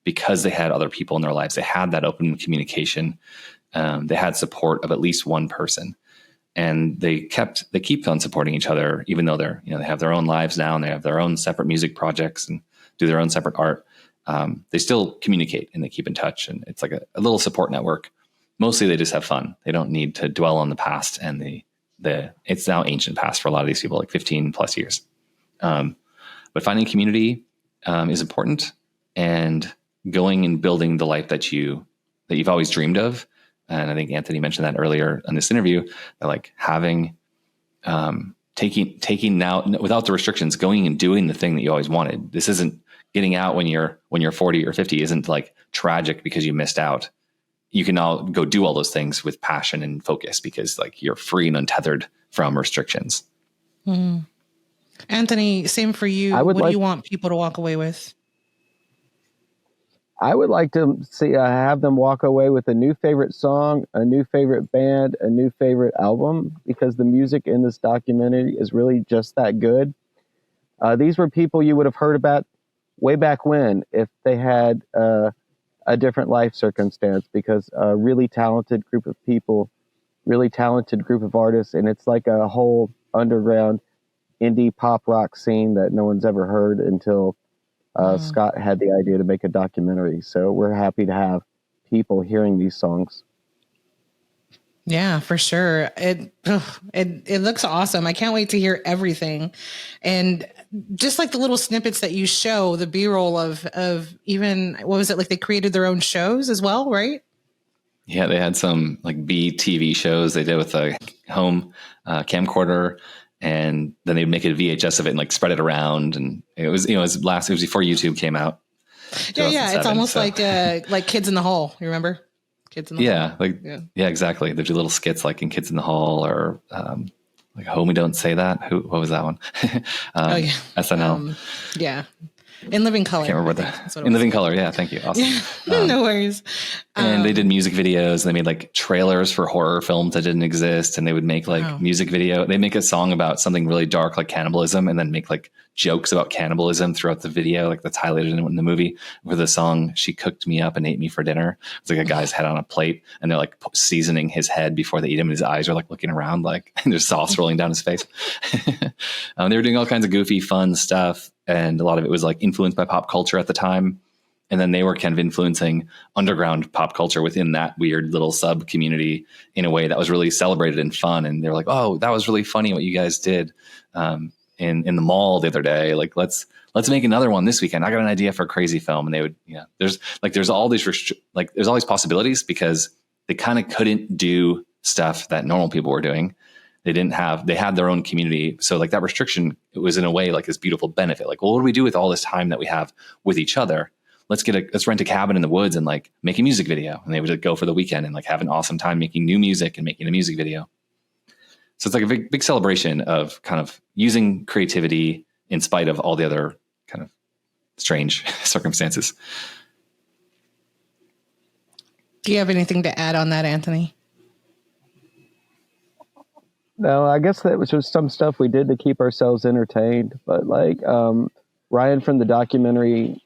Speaker 6: because they had other people in their lives. They had that open communication. They had support of at least one person. And they keep on supporting each other, even though they have their own lives now and they have their own separate music projects and do their own separate art. They still communicate and they keep in touch, and it's like a little support network. Mostly they just have fun. They don't need to dwell on the past, and it's now ancient past for a lot of these people, like 15 plus years. But finding community is important, and going and building the life that you've always dreamed of. And I think Anthony mentioned that earlier in this interview, that like having, taking now without the restrictions, going and doing the thing that you always wanted. This isn't getting out when you're 40 or 50 isn't like tragic because you missed out. You can all go do all those things with passion and focus because like you're free and untethered from restrictions.
Speaker 5: Mm. Anthony, same for you. What do you want people to walk away with?
Speaker 7: I would like to have them walk away with a new favorite song, a new favorite band, a new favorite album, because the music in this documentary is really just that good. These were people you would have heard about way back when if they had a different life circumstance, because a really talented group of people, really talented group of artists, and it's like a whole underground indie pop rock scene that no one's ever heard until Scott had the idea to make a documentary. So we're happy to have people hearing these songs.
Speaker 5: Yeah, for sure. It looks awesome. I can't wait to hear everything. And just like the little snippets that you show, the B-roll of even, what was it, like they created their own shows as well, right?
Speaker 6: Yeah, they had some like B TV shows they did with a home camcorder, and then they'd make a VHS of it and like spread it around. And it was, it was before YouTube came out.
Speaker 5: Yeah. It's almost like Kids in the Hall. You remember? Kids in the Hall.
Speaker 6: Yeah, exactly. They do little skits like in Kids in the Hall, or like Homie Don't Say That. What was that one? SNL.
Speaker 5: Yeah. In Living Color.
Speaker 6: I can't remember that. In Living Color. Yeah. Thank you. Awesome.
Speaker 5: No worries.
Speaker 6: And they did music videos. They made like trailers for horror films that didn't exist. And they would make like music video. They make a song about something really dark, like cannibalism, and then make like jokes about cannibalism throughout the video. Like that's highlighted in the movie, where the song, She Cooked Me Up and Ate Me for Dinner. It's like a guy's head on a plate, and they're like seasoning his head before they eat him. And his eyes are like looking around, like, and there's sauce rolling down his face. They were doing all kinds of goofy, fun stuff. And a lot of it was like influenced by pop culture at the time. And then they were kind of influencing underground pop culture within that weird little sub community in a way that was really celebrated and fun. And they're like, oh, that was really funny what you guys did in the mall the other day. Like, let's make another one this weekend. I got an idea for a crazy film. And they would, there's all these there's all these possibilities, because they kind of couldn't do stuff that normal people were doing. They had their own community. So like that restriction, it was in a way like this beautiful benefit. Like, well, what do we do with all this time that we have with each other? Let's rent a cabin in the woods and like make a music video. And they would go for the weekend and like have an awesome time making new music and making a music video. So it's like a big celebration of kind of using creativity in spite of all the other kind of strange circumstances.
Speaker 5: Do you have anything to add on that, Anthony?
Speaker 7: No, I guess that was just some stuff we did to keep ourselves entertained. But like Ryan from the documentary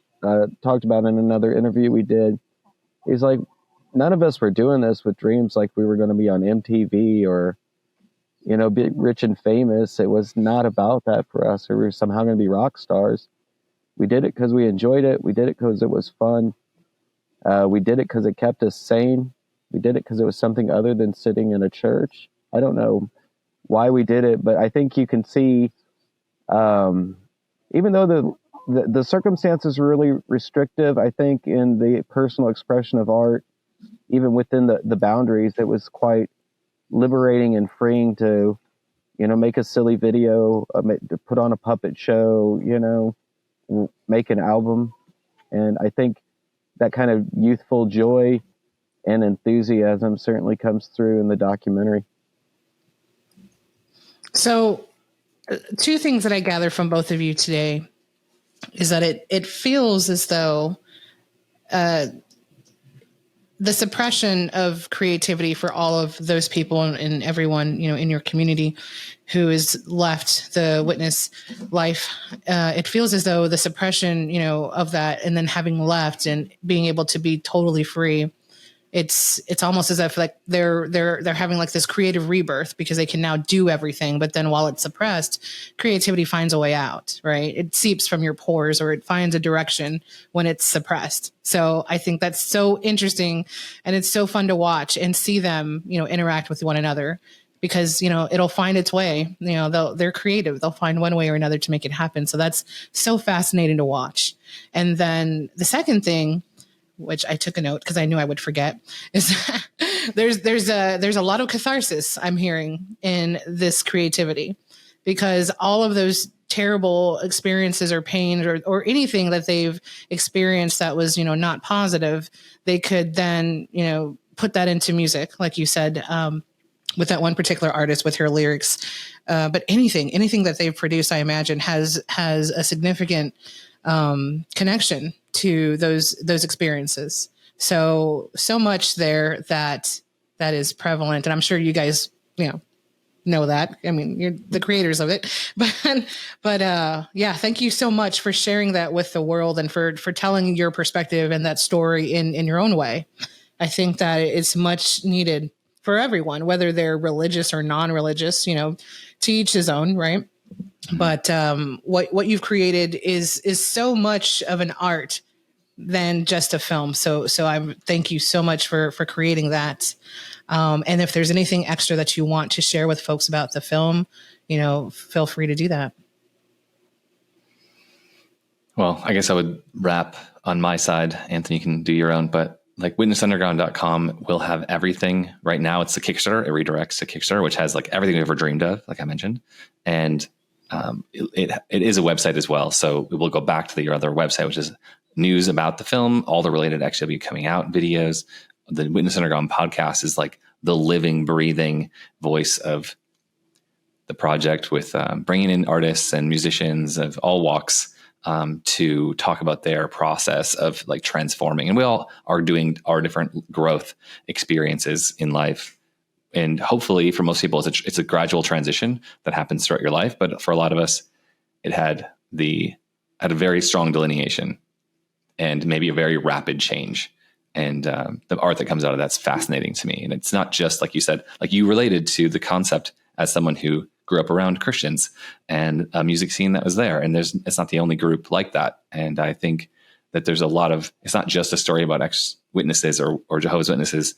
Speaker 7: talked about in another interview we did, he's like, none of us were doing this with dreams like we were going to be on MTV or, be rich and famous. It was not about that for us, or we were somehow going to be rock stars. We did it because we enjoyed it. We did it because it was fun. We did it because it kept us sane. We did it because it was something other than sitting in a church. I don't know why we did it, but I think you can see, even though the circumstances were really restrictive, I think in the personal expression of art, even within the boundaries, it was quite liberating and freeing to, make a silly video, to put on a puppet show, make an album. And I think that kind of youthful joy and enthusiasm certainly comes through in the documentary. So,
Speaker 5: two things that I gather from both of you today is that it feels as though the suppression of creativity for all of those people and everyone, in your community who has left the Witness life, it feels as though the suppression, of that, and then having left and being able to be totally free, it's almost as if like they're having like this creative rebirth because they can now do everything. But then while it's suppressed, creativity finds a way out, right? It seeps from your pores, or it finds a direction when it's suppressed. So I think that's so interesting, and it's so fun to watch and see them, interact with one another, because, it'll find its way. They're creative. They'll find one way or another to make it happen. So that's so fascinating to watch. And then the second thing, which I took a note because I knew I would forget, is there's a lot of catharsis I'm hearing in this creativity, because all of those terrible experiences or pain or anything that they've experienced that was, not positive, they could then, put that into music, like you said, with that one particular artist with her lyrics. But anything that they've produced, I imagine has a significant connection to those experiences. So much there that is prevalent. And I'm sure you guys, know that. I mean, you're the creators of it, but yeah, thank you so much for sharing that with the world and for telling your perspective and that story in your own way. I think that it's much needed for everyone, whether they're religious or non-religious, to each his own, right? But what you've created is so much of an art than just a film. So I thank you so much for creating that. And if there's anything extra that you want to share with folks about the film, feel free to do that.
Speaker 6: Well, I guess I would wrap on my side. Anthony, you can do your own, but like witnessunderground.com will have everything. Right now it's the Kickstarter. It redirects to Kickstarter, which has like everything we've ever dreamed of, like I mentioned. And it is a website as well. So it will go back to your other website, which is news about the film, all the related XW coming out videos. The Witness Underground podcast is like the living, breathing voice of the project, with bringing in artists and musicians of all walks to talk about their process of like transforming. And we all are doing our different growth experiences in life. And hopefully for most people, it's a gradual transition that happens throughout your life. But for a lot of us, it had a very strong delineation and maybe a very rapid change. And the art that comes out of that's fascinating to me. And it's not just, like you said, like you related to the concept as someone who grew up around Christians and a music scene that was there. And it's not the only group like that. And I think that there's it's not just a story about ex-witnesses or Jehovah's Witnesses.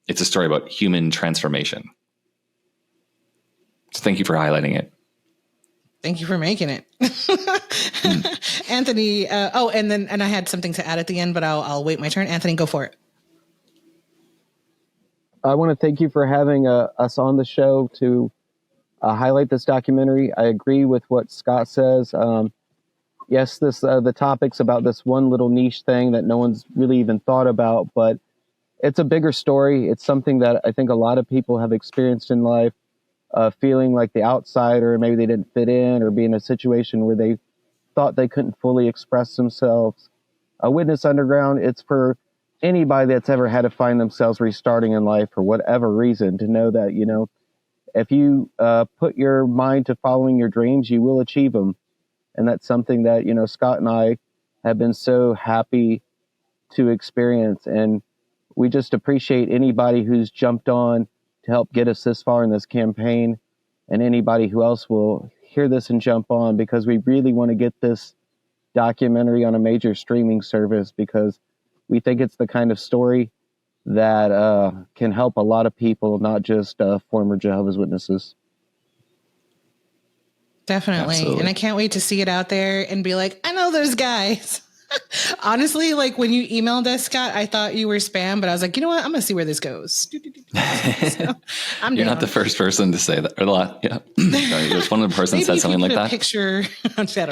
Speaker 6: It's a story about human transformation. So thank you for highlighting it.
Speaker 5: Thank you for making it. Anthony. And I had something to add at the end, but I'll wait my turn. Anthony, go for it.
Speaker 7: I want to thank you for having us on the show to highlight this documentary. I agree with what Scott says. Yes, the topic's about this one little niche thing that no one's really even thought about, but it's a bigger story. It's something that I think a lot of people have experienced in life, feeling like the outsider, maybe they didn't fit in or be in a situation where they thought they couldn't fully express themselves. Witness Underground, it's for anybody that's ever had to find themselves restarting in life for whatever reason, to know that, if you put your mind to following your dreams, you will achieve them. And that's something that, Scott and I have been so happy to experience. And we just appreciate anybody who's jumped on to help get us this far in this campaign, and anybody who else will hear this and jump on, because we really want to get this documentary on a major streaming service, because we think it's the kind of story that can help a lot of people, not just former Jehovah's Witnesses.
Speaker 5: Definitely.
Speaker 6: Absolutely.
Speaker 5: And I can't wait to see it out there and be like, I know those guys. Honestly, like when you emailed us, Scott, I thought you were spam, but I was like, you know what? I'm going to see where this goes. So,
Speaker 6: You're not the first person to say that. Or a lot. Yeah. There's one of the person said something like that.
Speaker 5: Picture. I don't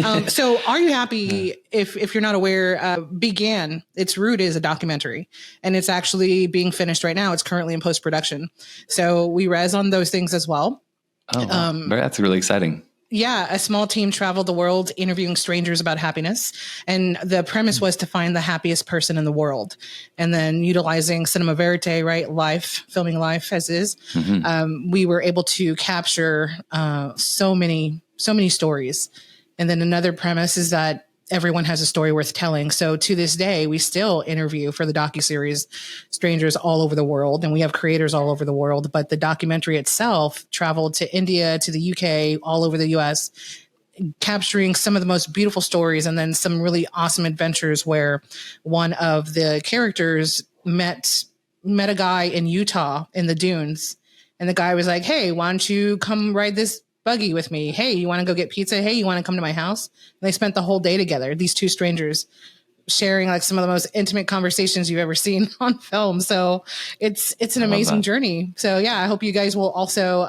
Speaker 5: know. So are you happy, if you're not aware, Began, its root is a documentary, and it's actually being finished right now. It's currently in post-production. So we res on those things as well.
Speaker 6: Oh, wow. That's really exciting.
Speaker 5: Yeah, a small team traveled the world interviewing strangers about happiness. And the premise was to find the happiest person in the world. And then utilizing cinema verite, right? Filming life as is. Mm-hmm. We were able to capture so many stories. And then another premise is that everyone has a story worth telling. So to this day, we still interview for the docuseries strangers all over the world, and we have creators all over the world. But the documentary itself traveled to India, to the UK, all over the US, capturing some of the most beautiful stories, and then some really awesome adventures where one of the characters met a guy in Utah in the dunes. And the guy was like, hey, why don't you come ride this buggy with me? Hey, you want to go get pizza? Hey, you want to come to my house? And they spent the whole day together, these two strangers, sharing like some of the most intimate conversations you've ever seen on film. So it's an amazing journey. So yeah, I hope you guys will also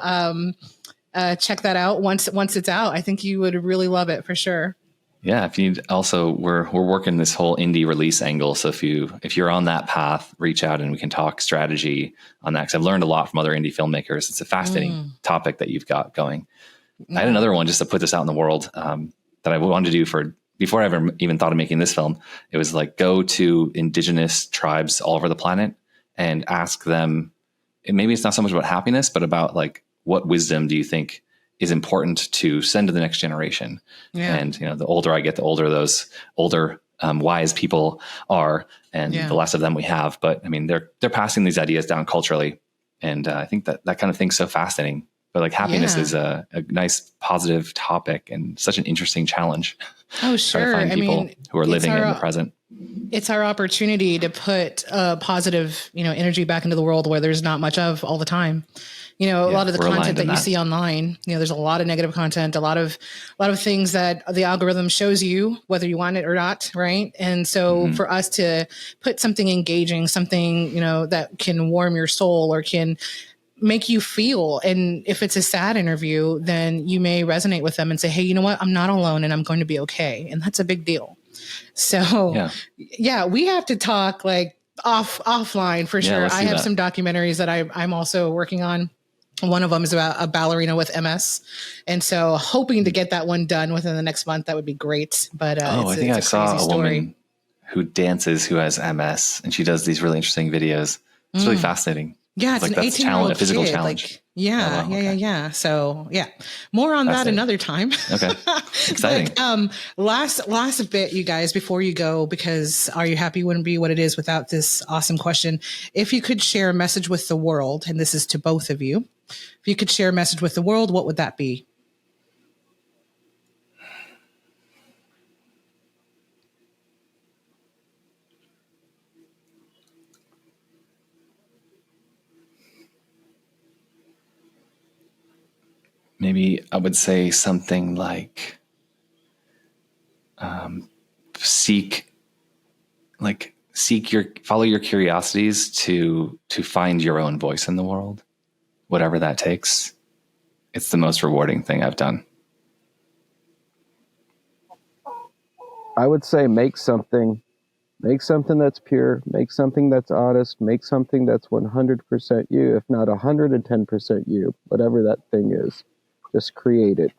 Speaker 5: check that out once it's out. I think you would really love it for sure.
Speaker 6: Yeah, if you also, we're working this whole indie release angle. So if you're on that path, reach out and we can talk strategy on that. Because I've learned a lot from other indie filmmakers. It's a fascinating topic that you've got going. I had another one just to put this out in the world that I wanted to do before I ever even thought of making this film. It was like, go to indigenous tribes all over the planet and ask them. And maybe it's not so much about happiness, but about like, what wisdom do you think is important to send to the next generation? Yeah. And, the older I get, the older those older, wise people are, and the less of them we have. But I mean, they're passing these ideas down culturally. And I think that kind of thing's so fascinating. But like happiness is a nice, positive topic and such an interesting challenge.
Speaker 5: Oh, sure.
Speaker 6: To find people who are living in the present.
Speaker 5: It's our opportunity to put positive, energy back into the world where there's not much of all the time. A lot of the content that you see online, there's a lot of negative content, a lot of things that the algorithm shows you, whether you want it or not. Right. And so for us to put something engaging, something, that can warm your soul or can make you feel. And if it's a sad interview, then you may resonate with them and say, hey, you know what? I'm not alone and I'm going to be okay. And that's a big deal. So yeah, we have to talk like offline for sure. I have some documentaries that I'm also working on. One of them is about a ballerina with MS. And so hoping to get that one done within the next month, that would be great. But
Speaker 6: I think I saw a woman who dances who has MS and she does these really interesting videos. It's really fascinating.
Speaker 5: Yeah, it's like an 18-year-old
Speaker 6: a physical
Speaker 5: kid.
Speaker 6: challenge.
Speaker 5: Yeah. So more on that another time.
Speaker 6: Okay, exciting.
Speaker 5: Last bit, you guys, before you go, because Are You Happy wouldn't be what it is without this awesome question. If you could share a message with the world, and this is to both of you, if you could share a message with the world, what would that be?
Speaker 6: Maybe I would say something like, follow your curiosities to find your own voice in the world, whatever that takes. It's the most rewarding thing I've done.
Speaker 7: I would say make something that's pure, make something that's honest, make something that's 100% you, if not 110% you, whatever that thing is. Just create it.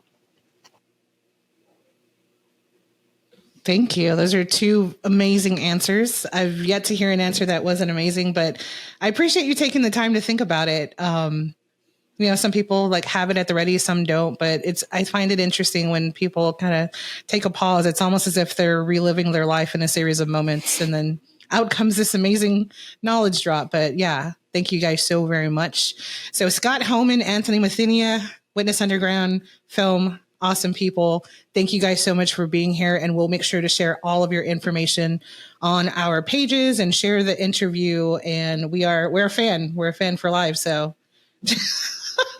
Speaker 5: Thank you. Those are two amazing answers. I've yet to hear an answer that wasn't amazing, but I appreciate you taking the time to think about it. Some people like have it at the ready, some don't, but I find it interesting when people kind of take a pause. It's almost as if they're reliving their life in a series of moments, and then out comes this amazing knowledge drop. But yeah, thank you guys so very much. So Scott Homan, Anthony Mathenia, Witness Underground Film, awesome people. Thank you guys so much for being here. And we'll make sure to share all of your information on our pages and share the interview. And we're a fan. We're a fan for life. So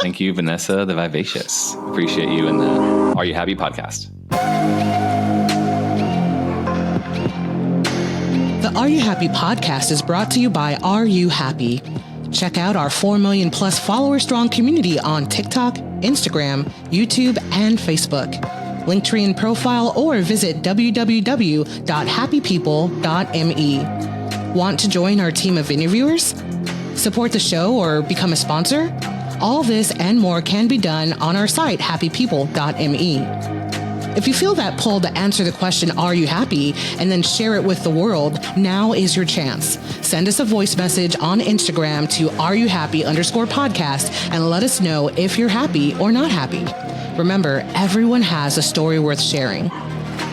Speaker 6: thank you, Vanessa the Vivacious. Appreciate you in the Are You Happy podcast.
Speaker 5: The Are You Happy podcast is brought to you by Are You Happy? Check out our 4 million plus follower strong community on TikTok, Instagram, YouTube, and Facebook. Linktree in profile or visit www.happypeople.me. Want to join our team of interviewers? Support the show or become a sponsor? All this and more can be done on our site, happypeople.me. If you feel that pull to answer the question, are you happy? And then share it with the world, now is your chance. Send us a voice message on Instagram to areyouhappy_podcast and let us know if you're happy or not happy. Remember, everyone has a story worth sharing.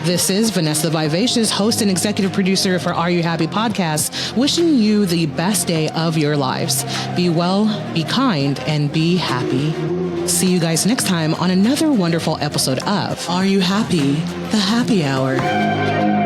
Speaker 5: This is Vanessa the Vivacious, host and executive producer for Are You Happy podcast, wishing you the best day of your lives. Be well, be kind, and be happy. See you guys next time on another wonderful episode of Are You Happy? The Happy Hour.